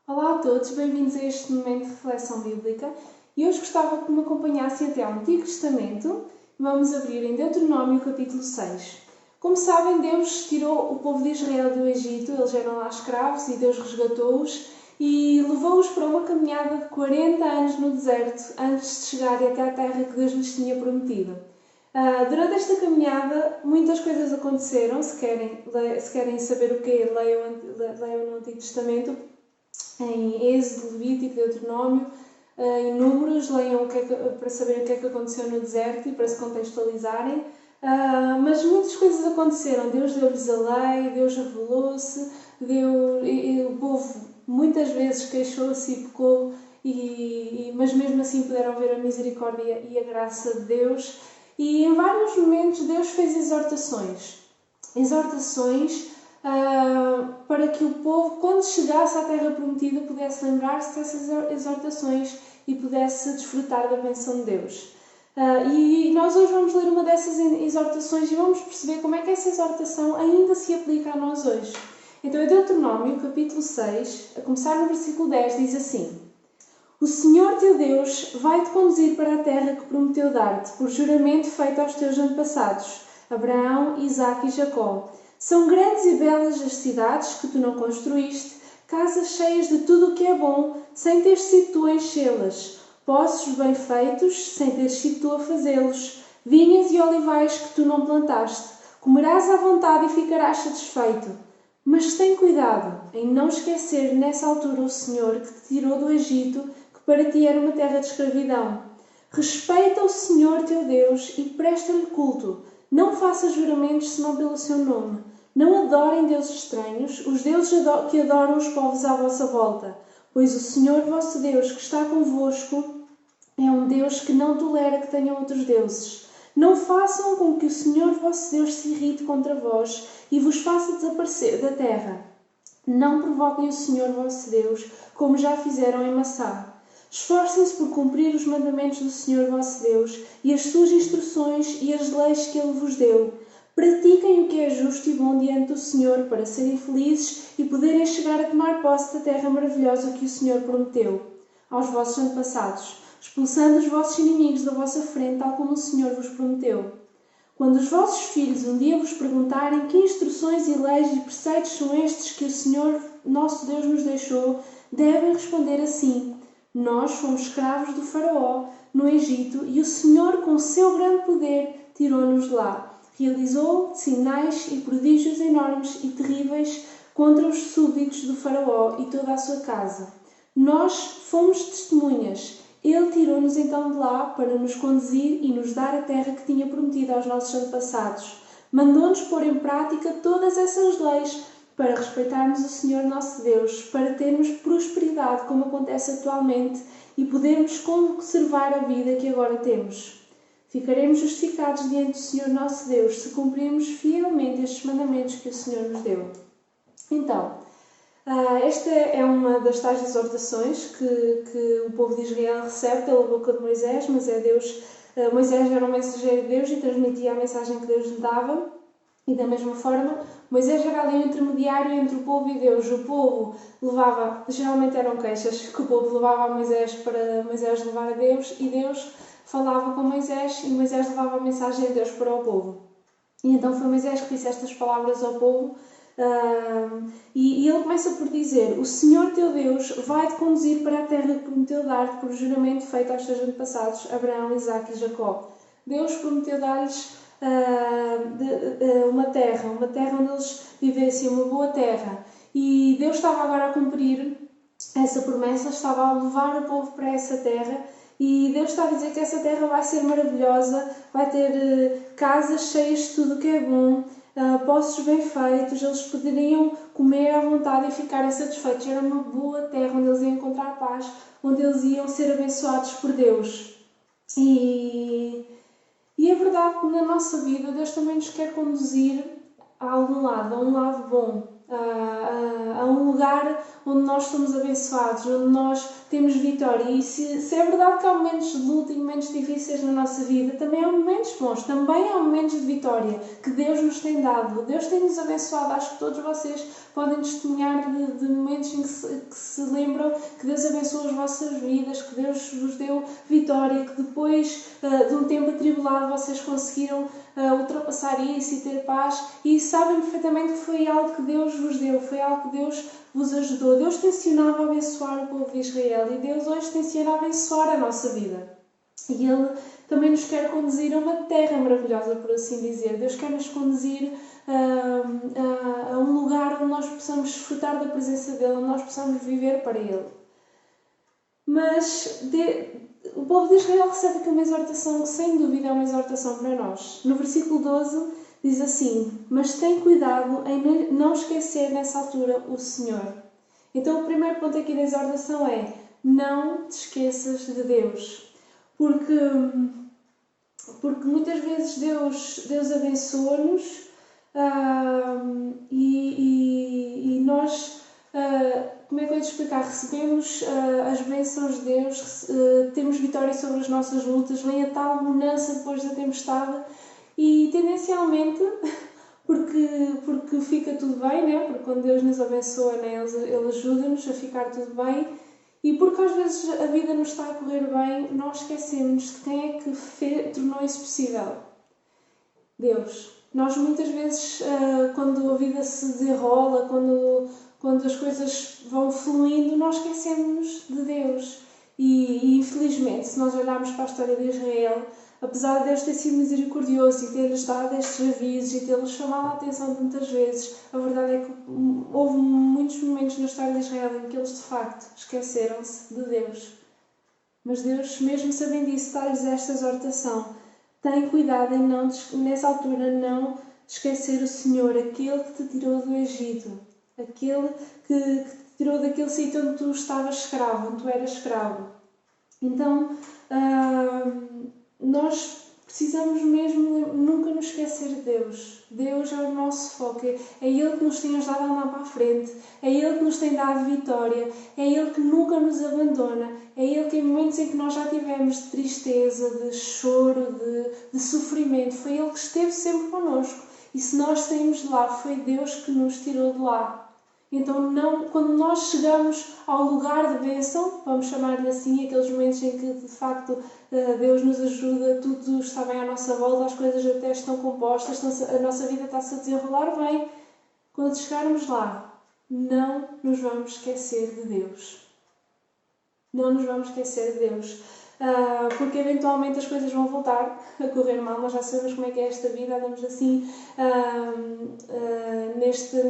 Olá a todos, bem-vindos a este momento de reflexão bíblica e hoje gostava que me acompanhassem até ao Antigo Testamento. Vamos abrir em Deuteronômio capítulo 6. Como sabem, Deus tirou o povo de Israel do Egito, eles eram lá escravos e Deus resgatou-os e levou-os para uma caminhada de 40 anos no deserto antes de chegarem até à terra que Deus lhes tinha prometido. Durante esta caminhada muitas coisas aconteceram, se querem saber o que leiam no Antigo Testamento, em Êxodo, Levítico, Deuteronômio, em Números, leiam para saber o que é que aconteceu no deserto e para se contextualizarem. Mas muitas coisas aconteceram, Deus deu-lhes a lei, Deus revelou-se, o povo muitas vezes queixou-se e pecou, mas mesmo assim puderam ver a misericórdia e a graça de Deus. E em vários momentos Deus fez exortações para que o povo, quando chegasse à Terra Prometida, pudesse lembrar-se dessas exortações e pudesse desfrutar da bênção de Deus. E nós hoje vamos ler uma dessas exortações e vamos perceber como é que essa exortação ainda se aplica a nós hoje. Então, em Deuteronômio, capítulo 6, a começar no versículo 10, diz assim: O Senhor teu Deus vai-te conduzir para a terra que prometeu dar-te, por juramento feito aos teus antepassados, Abraão, Isaque e Jacó. São grandes e belas as cidades que tu não construíste, casas cheias de tudo o que é bom, sem teres sido tu a enchê-las, poços bem feitos, sem teres sido tu a fazê-los, vinhas e olivais que tu não plantaste. Comerás à vontade e ficarás satisfeito. Mas tem cuidado em não esquecer nessa altura o Senhor que te tirou do Egito, que para ti era uma terra de escravidão. Respeita o Senhor teu Deus e presta-lhe culto. Não faças juramentos senão pelo seu nome. Não adorem deuses estranhos, os deuses que adoram os povos à vossa volta, pois o Senhor vosso Deus que está convosco é um Deus que não tolera que tenham outros deuses. Não façam com que o Senhor vosso Deus se irrite contra vós e vos faça desaparecer da terra. Não provoquem o Senhor vosso Deus, como já fizeram em Massá. Esforcem-se por cumprir os mandamentos do Senhor vosso Deus e as suas instruções e as leis que Ele vos deu. Pratiquem o que é justo e bom diante do Senhor para serem felizes e poderem chegar a tomar posse da terra maravilhosa que o Senhor prometeu aos vossos antepassados, expulsando os vossos inimigos da vossa frente, tal como o Senhor vos prometeu. Quando os vossos filhos um dia vos perguntarem que instruções e leis e preceitos são estes que o Senhor, nosso Deus, nos deixou, devem responder assim: Nós fomos escravos do Faraó no Egito e o Senhor, com o seu grande poder, tirou-nos de lá. Realizou sinais e prodígios enormes e terríveis contra os súbditos do Faraó e toda a sua casa. Nós fomos testemunhas. Ele tirou-nos então de lá para nos conduzir e nos dar a terra que tinha prometido aos nossos antepassados. Mandou-nos pôr em prática todas essas leis para respeitarmos o Senhor nosso Deus, para termos prosperidade como acontece atualmente e podermos conservar a vida que agora temos. Ficaremos justificados diante do Senhor nosso Deus se cumprirmos fielmente estes mandamentos que o Senhor nos deu. Então, esta é uma das tais exortações que o povo de Israel recebe pela boca de Moisés, mas é Deus. Moisés era um mensageiro de Deus e transmitia a mensagem que Deus lhe dava. E da mesma forma, Moisés era ali um intermediário entre o povo e Deus. O povo levava, geralmente eram queixas, que o povo levava a Moisés para Moisés levar a Deus, e Deus falava com Moisés e Moisés levava a mensagem de Deus para o povo. E então foi Moisés que disse estas palavras ao povo. E ele começa por dizer: O Senhor teu Deus vai-te conduzir para a terra que prometeu dar-te por juramento feito aos teus antepassados, Abraão, Isaque e Jacó. Deus prometeu dar-lhes uma terra onde eles vivessem, uma boa terra. E Deus estava agora a cumprir essa promessa, estava a levar o povo para essa terra. E Deus está a dizer que essa terra vai ser maravilhosa, vai ter casas cheias de tudo o que é bom, poços bem feitos, eles poderiam comer à vontade e ficarem satisfeitos. Era uma boa terra onde eles iam encontrar paz, onde eles iam ser abençoados por Deus. E é verdade que na nossa vida Deus também nos quer conduzir a algum lado, a um lado bom, a um lugar onde nós somos abençoados, onde nós temos vitória. E se é verdade que há momentos de luta e momentos difíceis na nossa vida, também há momentos bons, também há momentos de vitória que Deus nos tem dado. Deus tem-nos abençoado. Acho que todos vocês podem testemunhar de momentos em que se lembram que Deus abençoou as vossas vidas, que Deus vos deu vitória, que depois de um tempo atribulado vocês conseguiram ultrapassar isso e ter paz, e sabem perfeitamente que foi algo que Deus vos deu, foi algo que Deus vos ajudou. Deus tencionava abençoar o povo de Israel e Deus hoje tenciona abençoar a nossa vida. E Ele também nos quer conduzir a uma terra maravilhosa, por assim dizer. Deus quer nos conduzir a um lugar onde nós possamos desfrutar da presença dEle, onde nós possamos viver para Ele. Mas o povo de Israel recebe aqui uma exortação que, sem dúvida, é uma exortação para nós. No versículo 12 diz assim: mas tem cuidado em não esquecer nessa altura o Senhor. Então o primeiro ponto aqui da exortação é: não te esqueças de Deus. Porque muitas vezes Deus abençoa-nos e nós, como é que eu ia te explicar? Recebemos as bênçãos de Deus, temos vitória sobre as nossas lutas, vem a tal bonança depois da tempestade e tendencialmente, porque fica tudo bem, né? Porque quando Deus nos abençoa, né? Ele ajuda-nos a ficar tudo bem. E porque às vezes a vida nos está a correr bem, nós esquecemos de quem é que tornou isso possível. Deus. Nós muitas vezes, quando a vida se desenrola, quando as coisas vão fluindo, nós esquecemos de Deus. E infelizmente, se nós olharmos para a história de Israel, apesar de Deus ter sido misericordioso e ter-lhes dado estes avisos e tê-los chamado a atenção muitas vezes, a verdade é que houve muitos momentos na história de Israel em que eles de facto esqueceram-se de Deus. Mas Deus, mesmo sabendo disso, dá-lhes esta exortação: tem cuidado em não, nessa altura, não esquecer o Senhor, aquele que te tirou do Egito, aquele que te tirou daquele sítio onde tu estavas escravo, onde tu eras escravo. Então, nós precisamos mesmo nunca nos esquecer de Deus. Deus é o nosso foco, é Ele que nos tem ajudado a andar para a frente, é Ele que nos tem dado vitória, é Ele que nunca nos abandona, é Ele que em momentos em que nós já tivemos de tristeza, de choro, de sofrimento, foi Ele que esteve sempre connosco. E se nós saímos de lá, foi Deus que nos tirou de lá. Então, quando nós chegamos ao lugar de bênção, vamos chamar-lhe assim, aqueles momentos em que de facto Deus nos ajuda, tudo está bem à nossa volta, as coisas até estão compostas, a nossa vida está-se a desenrolar bem. Quando chegarmos lá, não nos vamos esquecer de Deus. Não nos vamos esquecer de Deus. Porque eventualmente as coisas vão voltar a correr mal, nós já sabemos como é que é esta vida, andamos assim,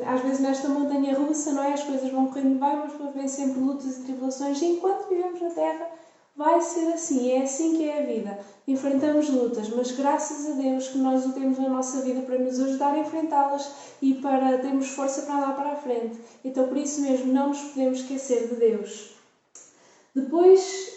às vezes nesta montanha russa, não é? As coisas vão correndo bem, mas depois vêm sempre lutas e tribulações, e enquanto vivemos na Terra vai ser assim, é assim que é a vida. Enfrentamos lutas, mas graças a Deus que nós o temos na nossa vida para nos ajudar a enfrentá-las e para termos força para andar para a frente. Então por isso mesmo não nos podemos esquecer de Deus. Depois,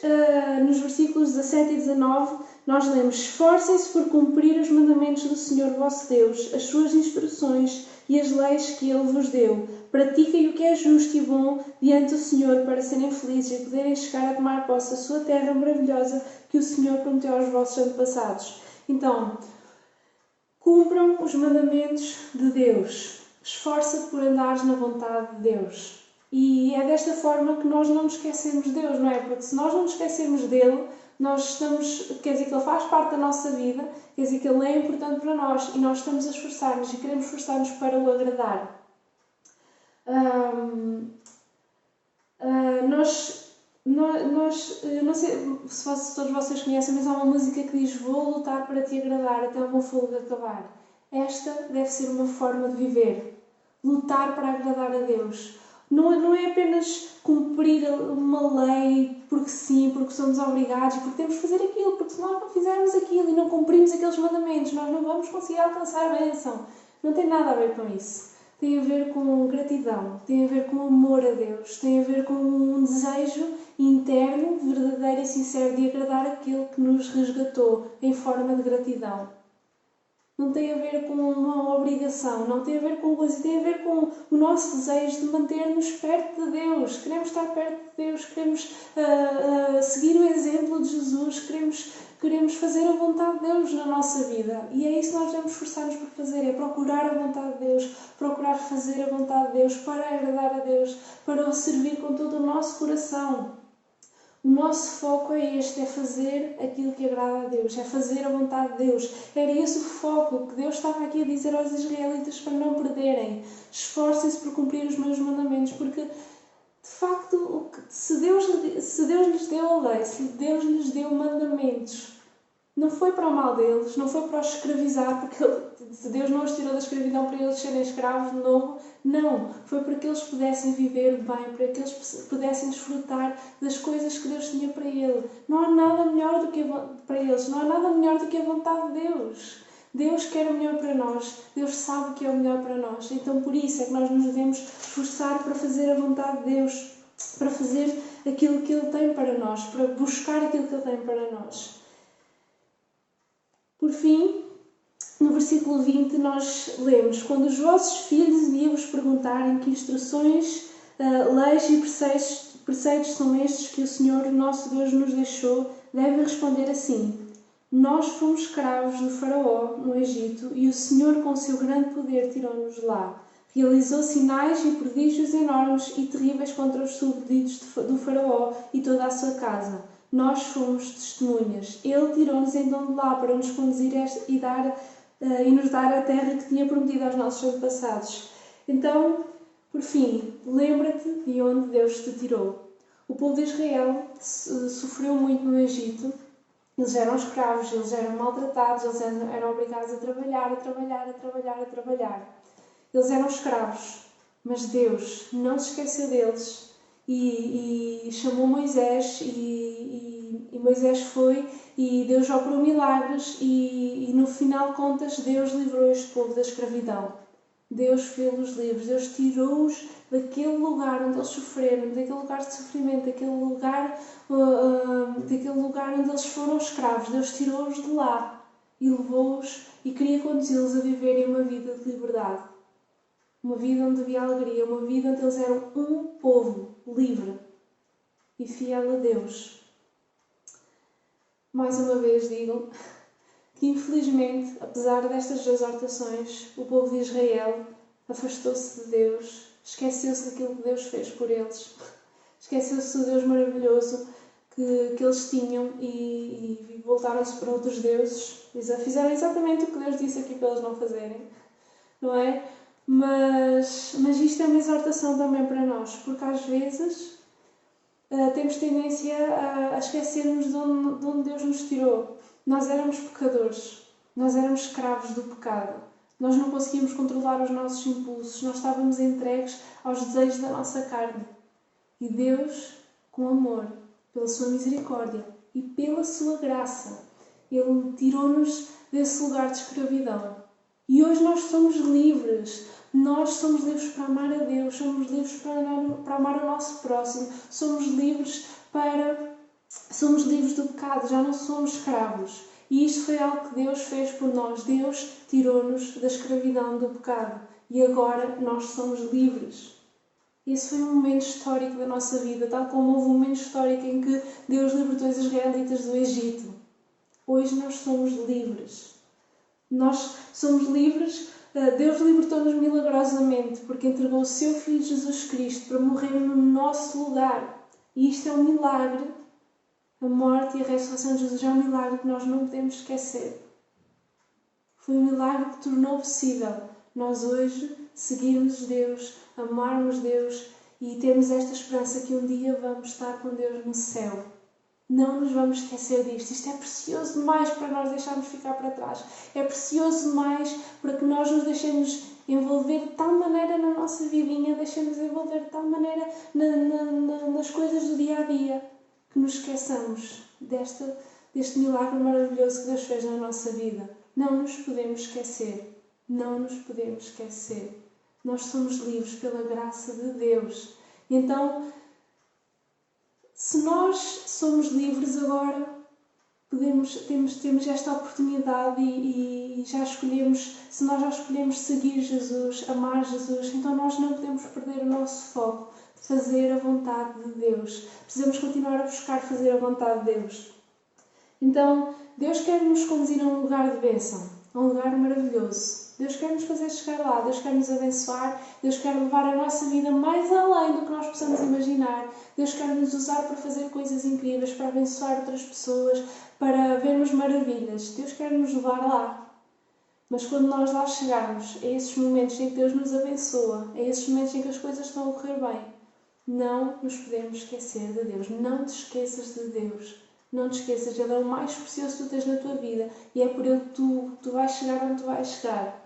nos versículos 17 e 19, nós lemos: esforcem-se por cumprir os mandamentos do Senhor vosso Deus, as suas instruções e as leis que Ele vos deu. Pratiquem o que é justo e bom diante do Senhor para serem felizes e poderem chegar a tomar posse da sua terra maravilhosa que o Senhor prometeu aos vossos antepassados. Então, cumpram os mandamentos de Deus. Esforça-te por andares na vontade de Deus. E é desta forma que nós não nos esquecemos de Deus, não é? Porque se nós não nos esquecemos dele, nós estamos, quer dizer que ele faz parte da nossa vida, quer dizer que ele é importante para nós e nós estamos a esforçar-nos e queremos esforçar-nos para o agradar. Eu não sei se todos vocês conhecem, mas há uma música que diz: vou lutar para te agradar até o meu fôlego acabar. Esta deve ser uma forma de viver. Lutar para agradar a Deus. Não é apenas cumprir uma lei porque sim, porque somos obrigados, porque temos que fazer aquilo, porque se nós não fizermos aquilo e não cumprirmos aqueles mandamentos, nós não vamos conseguir alcançar a bênção. Não tem nada a ver com isso. Tem a ver com gratidão, tem a ver com amor a Deus, tem a ver com um desejo interno, verdadeiro e sincero de agradar aquele que nos resgatou em forma de gratidão. não tem a ver com uma obrigação, não tem a ver com coisa, tem a ver com o nosso desejo de manter-nos perto de Deus. Queremos estar perto de Deus, queremos seguir o exemplo de Jesus, queremos fazer a vontade de Deus na nossa vida. E é isso que nós devemos esforçar-nos por fazer, é procurar a vontade de Deus, procurar fazer a vontade de Deus para agradar a Deus, para o servir com todo o nosso coração. O nosso foco é este, é fazer aquilo que agrada a Deus, é fazer a vontade de Deus. Era esse o foco que Deus estava aqui a dizer aos israelitas para não perderem. Esforcem-se por cumprir os meus mandamentos, porque, de facto, se Deus lhes deu a lei, se Deus lhes deu mandamentos, não foi para o mal deles, não foi para os escravizar, porque Deus não os tirou da escravidão para eles serem escravos de novo. Não, foi para que eles pudessem viver bem, para que eles pudessem desfrutar das coisas que Deus tinha para ele. Não há nada melhor do que para eles, não há nada melhor do que a vontade de Deus. Deus quer o melhor para nós, Deus sabe o que é o melhor para nós. Então por isso é que nós nos devemos esforçar para fazer a vontade de Deus, para fazer aquilo que Ele tem para nós, para buscar aquilo que Ele tem para nós. Por fim, no versículo 20 nós lemos: quando os vossos filhos e vos perguntarem que instruções, leis e preceitos são estes que o Senhor nosso Deus nos deixou, devem responder assim: nós fomos escravos do Faraó no Egito e o Senhor com o seu grande poder tirou-nos de lá. Realizou sinais e prodígios enormes e terríveis contra os súbditos do Faraó e toda a sua casa. Nós fomos testemunhas. Ele tirou-nos então de lá para nos conduzir e nos dar a terra que tinha prometido aos nossos antepassados. Então, por fim, lembra-te de onde Deus te tirou. O povo de Israel sofreu muito no Egito. Eles eram escravos, eles eram maltratados, eles eram obrigados a trabalhar. Eles eram escravos, mas Deus não se esqueceu deles e chamou Moisés e Moisés foi e Deus operou milagres e no final de contas Deus livrou este povo da escravidão. Deus fez-los livres, Deus tirou-os daquele lugar onde eles sofreram, daquele lugar de sofrimento, daquele lugar onde eles foram escravos. Deus tirou-os de lá e levou-os e queria conduzi-los a viverem uma vida de liberdade. Uma vida onde havia alegria, uma vida onde eles eram um povo livre e fiel a Deus. Mais uma vez digo que, infelizmente, apesar destas exortações, o povo de Israel afastou-se de Deus, esqueceu-se daquilo que Deus fez por eles, esqueceu-se do Deus maravilhoso que eles tinham e voltaram-se para outros deuses. Fizeram exatamente o que Deus disse aqui para eles não fazerem, não é? Mas isto é uma exortação também para nós, porque às vezes temos tendência a esquecermos de onde Deus nos tirou. Nós éramos pecadores, nós éramos escravos do pecado, nós não conseguíamos controlar os nossos impulsos, nós estávamos entregues aos desejos da nossa carne. E Deus, com amor, pela sua misericórdia e pela sua graça, Ele tirou-nos desse lugar de escravidão. E hoje nós somos livres. Nós somos livres para amar a Deus, somos livres para amar o nosso próximo, somos livres do pecado, já não somos escravos. E isto foi algo que Deus fez por nós. Deus tirou-nos da escravidão do pecado e agora nós somos livres. Esse foi um momento histórico da nossa vida, tal como houve um momento histórico em que Deus libertou os israelitas do Egito. Hoje nós somos livres. Nós somos livres. Deus libertou-nos milagrosamente porque entregou o seu Filho Jesus Cristo para morrer no nosso lugar. E isto é um milagre. A morte e a ressurreição de Jesus é um milagre que nós não podemos esquecer. Foi um milagre que tornou possível nós hoje seguirmos Deus, amarmos Deus e termos esta esperança que um dia vamos estar com Deus no céu. Não nos vamos esquecer disto. Isto é precioso demais para nós deixarmos ficar para trás. É precioso demais para que nós nos deixemos envolver de tal maneira na nossa vidinha, deixemos envolver de tal maneira nas coisas do dia a dia, que nos esqueçamos deste milagre maravilhoso que Deus fez na nossa vida. Não nos podemos esquecer. Não nos podemos esquecer. Nós somos livres pela graça de Deus. Então, se nós somos livres agora, temos esta oportunidade e já escolhemos, se nós já escolhemos seguir Jesus, amar Jesus, então nós não podemos perder o nosso foco de fazer a vontade de Deus. Precisamos continuar a buscar fazer a vontade de Deus. Então, Deus quer nos conduzir a um lugar de bênção, a um lugar maravilhoso. Deus quer nos fazer chegar lá, Deus quer nos abençoar, Deus quer levar a nossa vida mais além do que nós possamos imaginar. Deus quer nos usar para fazer coisas incríveis, para abençoar outras pessoas, para vermos maravilhas. Deus quer nos levar lá. Mas quando nós lá chegarmos, a esses momentos em que Deus nos abençoa, a esses momentos em que as coisas estão a correr bem, não nos podemos esquecer de Deus. Não te esqueças de Deus. Não te esqueças, Ele é o mais precioso que tu tens na tua vida e é por Ele que tu vais chegar onde tu vais chegar.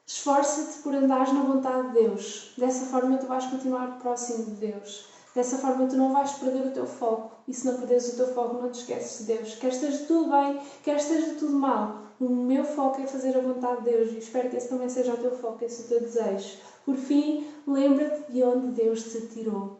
Esforça-te por andares na vontade de Deus. Dessa forma tu vais continuar próximo de Deus. Dessa forma tu não vais perder o teu foco. E se não perderes o teu foco, não te esqueces de Deus. Quer esteja tudo bem, quer esteja tudo mal. O meu foco é fazer a vontade de Deus e espero que esse também seja o teu foco, esse o teu desejo. Por fim, lembra-te de onde Deus te tirou.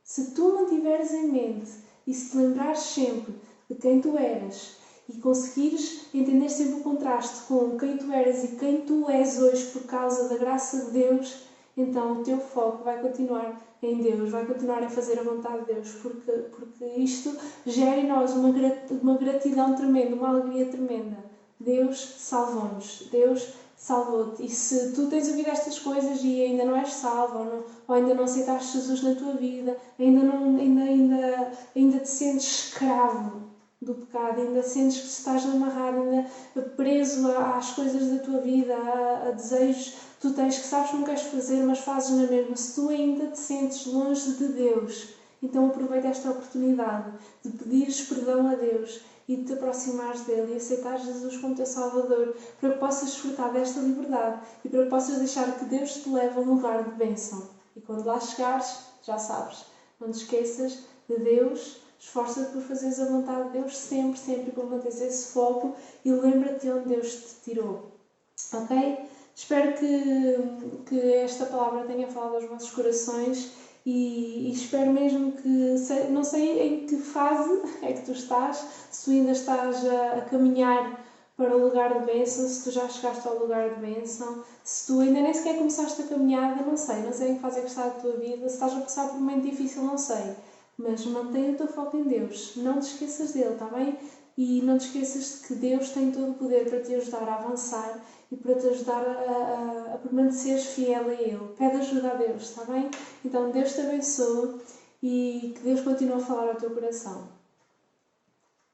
Se tu mantiveres em mente e se te lembrares sempre de quem tu eras e conseguires entender sempre o contraste com quem tu eras e quem tu és hoje por causa da graça de Deus, então o teu foco vai continuar em Deus, vai continuar a fazer a vontade de Deus, porque isto gera em nós uma gratidão tremenda, uma alegria tremenda. Deus salvou-nos, Deus salvou-te. E se tu tens ouvido estas coisas e ainda não és salvo, ou ainda não aceitaste Jesus na tua vida, ainda te sentes escravo do pecado, ainda sentes que estás amarrado, ainda preso às coisas da tua vida, a desejos que tu tens, que sabes que não queres fazer, mas fazes na mesma. Se tu ainda te sentes longe de Deus, então aproveita esta oportunidade de pedires perdão a Deus e de te aproximares dele e aceitares Jesus como teu Salvador, para que possas desfrutar desta liberdade e para que possas deixar que Deus te leve a um lugar de bênção. E quando lá chegares, já sabes, não te esqueças de Deus, esforça-te por fazeres a vontade de Deus sempre, sempre, por manteres esse foco e lembra-te de onde Deus te tirou. Ok? Espero que esta palavra tenha falado aos vossos corações e espero mesmo que, não sei em que fase é que tu estás, se tu ainda estás a caminhar para o lugar de bênção, se tu já chegaste ao lugar de bênção, se tu ainda nem sequer começaste a caminhada, não sei em que fase é que está a tua vida, se estás a passar por um momento difícil, não sei, mas mantenha o teu foco em Deus, não te esqueças dele, está bem? E não te esqueças de que Deus tem todo o poder para te ajudar a avançar e para te ajudar a permaneceres fiel a Ele. Pede ajuda a Deus, está bem? Então Deus te abençoe e que Deus continue a falar ao teu coração.